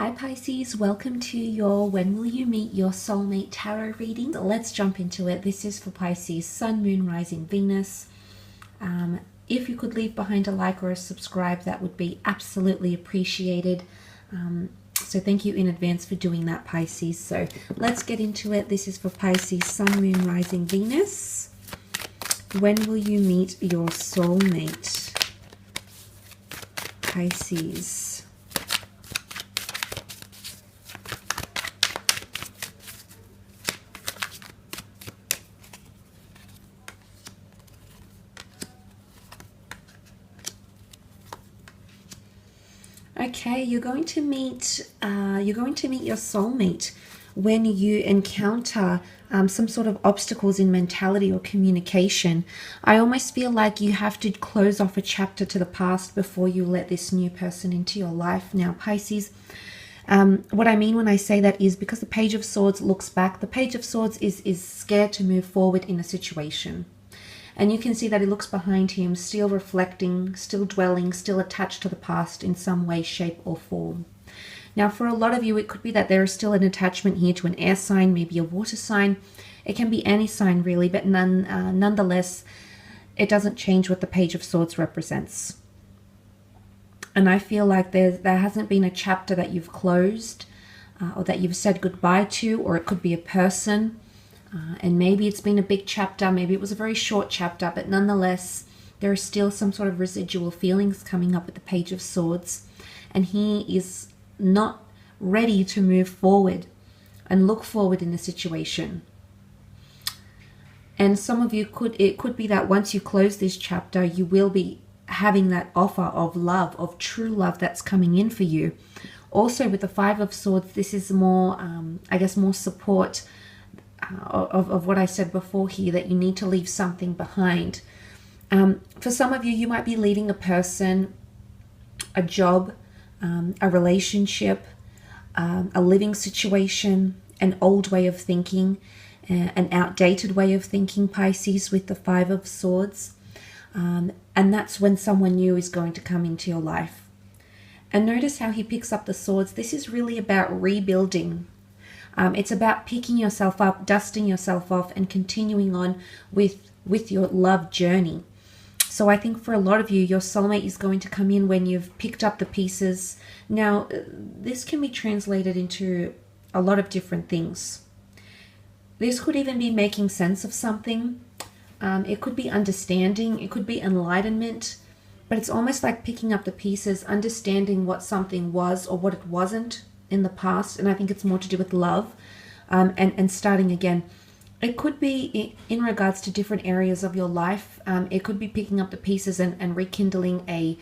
Hi Pisces, welcome to your When Will You Meet Your Soulmate Tarot reading. Let's jump into it. This is for Pisces, Sun, Moon, Rising, Venus. If you could leave behind a like or a subscribe, that would be absolutely appreciated. So thank you in advance for doing that, Pisces. So let's get into it. This is for Pisces, Sun, Moon, Rising, Venus. When will you meet your soulmate, Pisces? Okay, you're going to meet your soulmate when you encounter some sort of obstacles in mentality or communication. I almost feel like you have to close off a chapter to the past before you let this new person into your life. Now, Pisces, what I mean when I say that is because the Page of Swords looks back. The Page of Swords is scared to move forward in a situation. And you can see that he looks behind him, still reflecting, still dwelling, still attached to the past in some way, shape, or form. Now, for a lot of you, it could be that there is still an attachment here to an air sign, maybe a water sign. It can be any sign, really, but nonetheless, it doesn't change what the Page of Swords represents. And I feel like there hasn't been a chapter that you've closed or that you've said goodbye to, or it could be a person. And maybe it's been a big chapter, maybe it was a very short chapter, but nonetheless, there are still some sort of residual feelings coming up with the Page of Swords. And he is not ready to move forward and look forward in the situation. And some of you it could be that once you close this chapter, you will be having that offer of love, of true love that's coming in for you. Also with the Five of Swords, this is more, I guess, more support of what I said before here, that you need to leave something behind. For some of you, you might be leading a person, a job, a relationship, a living situation, an old way of thinking, an outdated way of thinking, Pisces, with the Five of Swords. And that's when someone new is going to come into your life. And notice how he picks up the swords. This is really about rebuilding. It's about picking yourself up, dusting yourself off, and continuing on with your love journey. So I think for a lot of you, your soulmate is going to come in when you've picked up the pieces. Now, this can be translated into a lot of different things. This could even be making sense of something. It could be understanding. It could be enlightenment. But it's almost like picking up the pieces, understanding what something was or what it wasn't in the past. And I think it's more to do with love and starting again. It could be in regards to different areas of your life. It could be picking up the pieces and rekindling a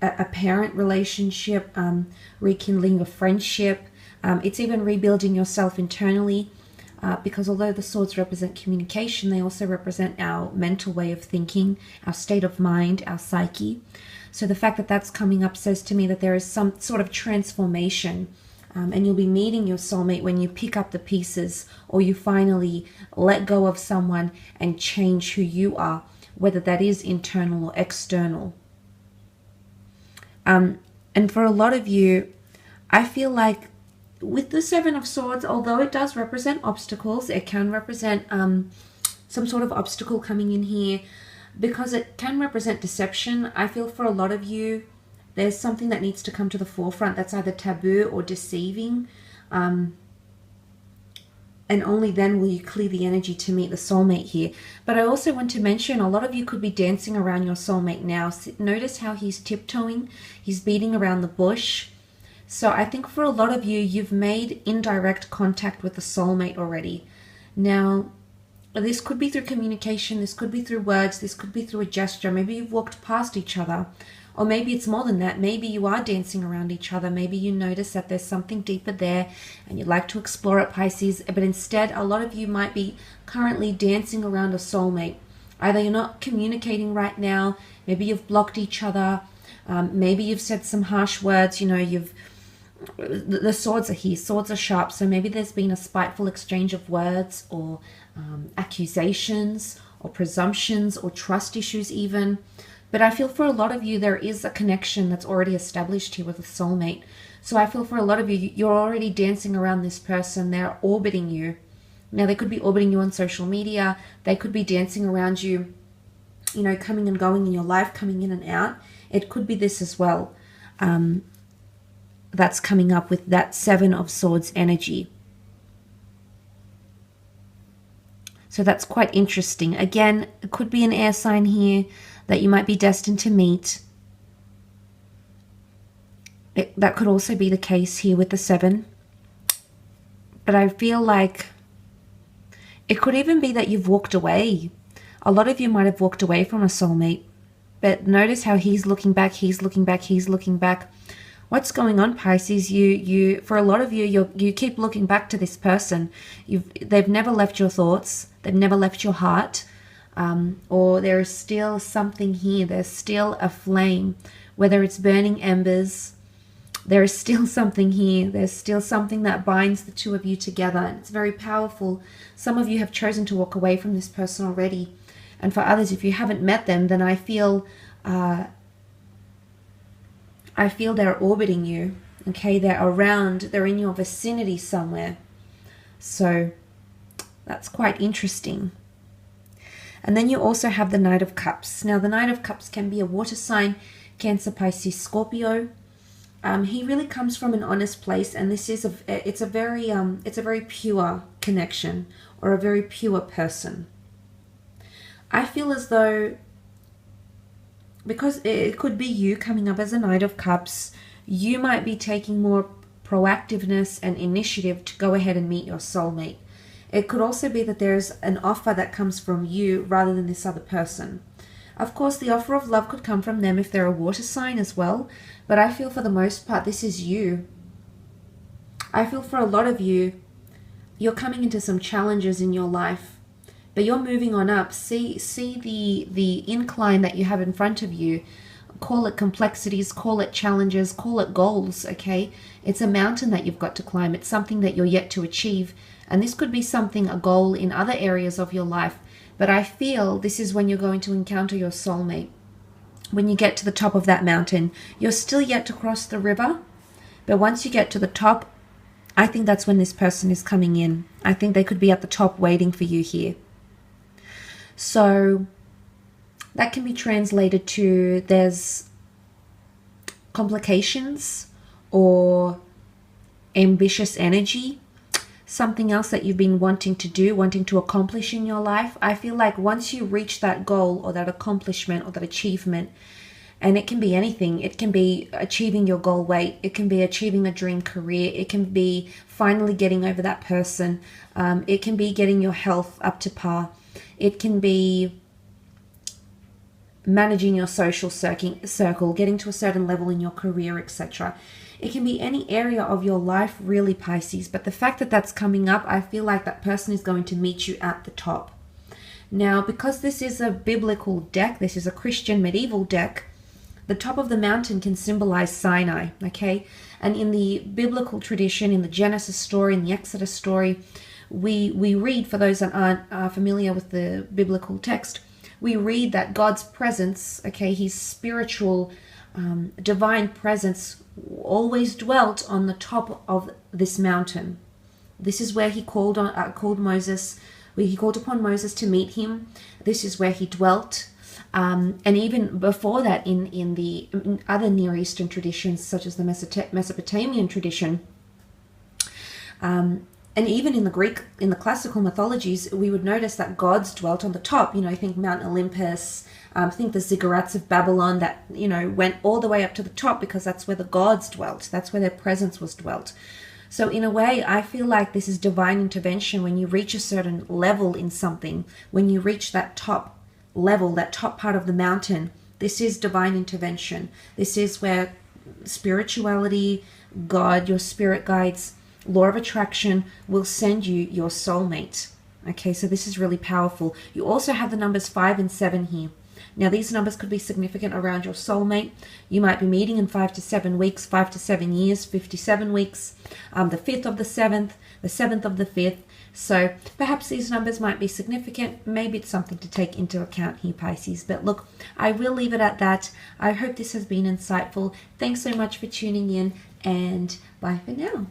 parent relationship, rekindling a friendship. It's even rebuilding yourself internally, because although the swords represent communication, they also represent our mental way of thinking, our state of mind, our psyche. So the fact that that's coming up says to me that there is some sort of transformation, and you'll be meeting your soulmate when you pick up the pieces, or you finally let go of someone and change who you are, whether that is internal or external. And for a lot of you, I feel like with the Seven of Swords, although it does represent obstacles, it can represent some sort of obstacle coming in here, because it can represent deception. I feel for a lot of you, there's something that needs to come to the forefront that's either taboo or deceiving. And only then will you clear the energy to meet the soulmate here. But I also want to mention, a lot of you could be dancing around your soulmate now. Notice how he's tiptoeing. He's beating around the bush. So I think for a lot of you, you've made indirect contact with the soulmate already. Now, this could be through communication, this could be through words, this could be through a gesture. Maybe you've walked past each other, or maybe it's more than that. Maybe you are dancing around each other. Maybe you notice that there's something deeper there and you'd like to explore it, Pisces. But instead, a lot of you might be currently dancing around a soulmate. Either you're not communicating right now, maybe you've blocked each other, maybe you've said some harsh words, the swords are here, swords are sharp, so maybe there's been a spiteful exchange of words, or accusations, or presumptions, or trust issues even. But I feel for a lot of you, there is a connection that's already established here with a soulmate. So I feel for a lot of you, you're already dancing around this person. They're orbiting you. Now, they could be orbiting you on social media. They could be dancing around you, you know, coming and going in your life, coming in and out. It could be this as well. That's coming up with that Seven of Swords energy. So that's quite interesting. Again, it could be an air sign here that you might be destined to meet. That could also be the case here with the 7. But I feel like it could even be that you've walked away. A lot of you might have walked away from a soulmate. But notice how he's looking back, he's looking back, he's looking back. What's going on, Pisces? For a lot of you, you keep looking back to this person. They've never left your thoughts. They've never left your heart. Or there is still something here. There's still a flame, whether it's burning embers. There is still something here. There's still something that binds the two of you together. And it's very powerful. Some of you have chosen to walk away from this person already. And for others, if you haven't met them, then I feel they're orbiting you. Okay, they're around. They're in your vicinity somewhere. So that's quite interesting. And then you also have the Knight of Cups. Now, the Knight of Cups can be a water sign, Cancer, Pisces, Scorpio. He really comes from an honest place, and this is it's a very pure connection, or a very pure person. I feel as though, because it could be you coming up as a Knight of Cups, you might be taking more proactiveness and initiative to go ahead and meet your soulmate. It could also be that there's an offer that comes from you rather than this other person. Of course, the offer of love could come from them if they're a water sign as well, but I feel for the most part this is you. I feel for a lot of you, you're coming into some challenges in your life, but you're moving on up. See the incline that you have in front of you. Call it complexities, call it challenges, call it goals, okay? It's a mountain that you've got to climb. It's something that you're yet to achieve. And this could be something, a goal in other areas of your life. But I feel this is when you're going to encounter your soulmate. When you get to the top of that mountain, you're still yet to cross the river. But once you get to the top, I think that's when this person is coming in. I think they could be at the top waiting for you here. So that can be translated to there's complications or ambitious energy, something else that you've been wanting to do, wanting to accomplish in your life. I feel like once you reach that goal or that accomplishment or that achievement, and it can be anything. It can be achieving your goal weight. It can be achieving a dream career. It can be finally getting over that person. It can be getting your health up to par. It can be managing your social circle, getting to a certain level in your career, etc. It can be any area of your life, really, Pisces. But the fact that that's coming up, I feel like that person is going to meet you at the top. Now, because this is a biblical deck, this is a Christian medieval deck, the top of the mountain can symbolize Sinai, okay? And in the biblical tradition, in the Genesis story, in the Exodus story, we read, for those that aren't familiar with the biblical text, we read that God's presence, okay, his spiritual, divine presence always dwelt on the top of this mountain. This is where he called Moses, where he called upon Moses to meet him. This is where he dwelt. And even before that, in the other Near Eastern traditions, such as the Mesopotamian tradition, and even in the classical mythologies, we would notice that gods dwelt on the top. You know, think Mount Olympus, think the ziggurats of Babylon that, you know, went all the way up to the top because that's where the gods dwelt. That's where their presence was dwelt. So in a way, I feel like this is divine intervention. When you reach a certain level in something, when you reach that top level, that top part of the mountain, this is divine intervention. This is where spirituality, God, your spirit guides, law of attraction will send you your soulmate. Okay, so this is really powerful. You also have the numbers 5 and 7 here. Now, these numbers could be significant around your soulmate. You might be meeting in 5 to 7 weeks, 5 to 7 years, 57 weeks, the 5th of the 7th, the 7th of the 5th. So perhaps these numbers might be significant. Maybe it's something to take into account here, Pisces. But look, I will leave it at that. I hope this has been insightful. Thanks so much for tuning in, and bye for now.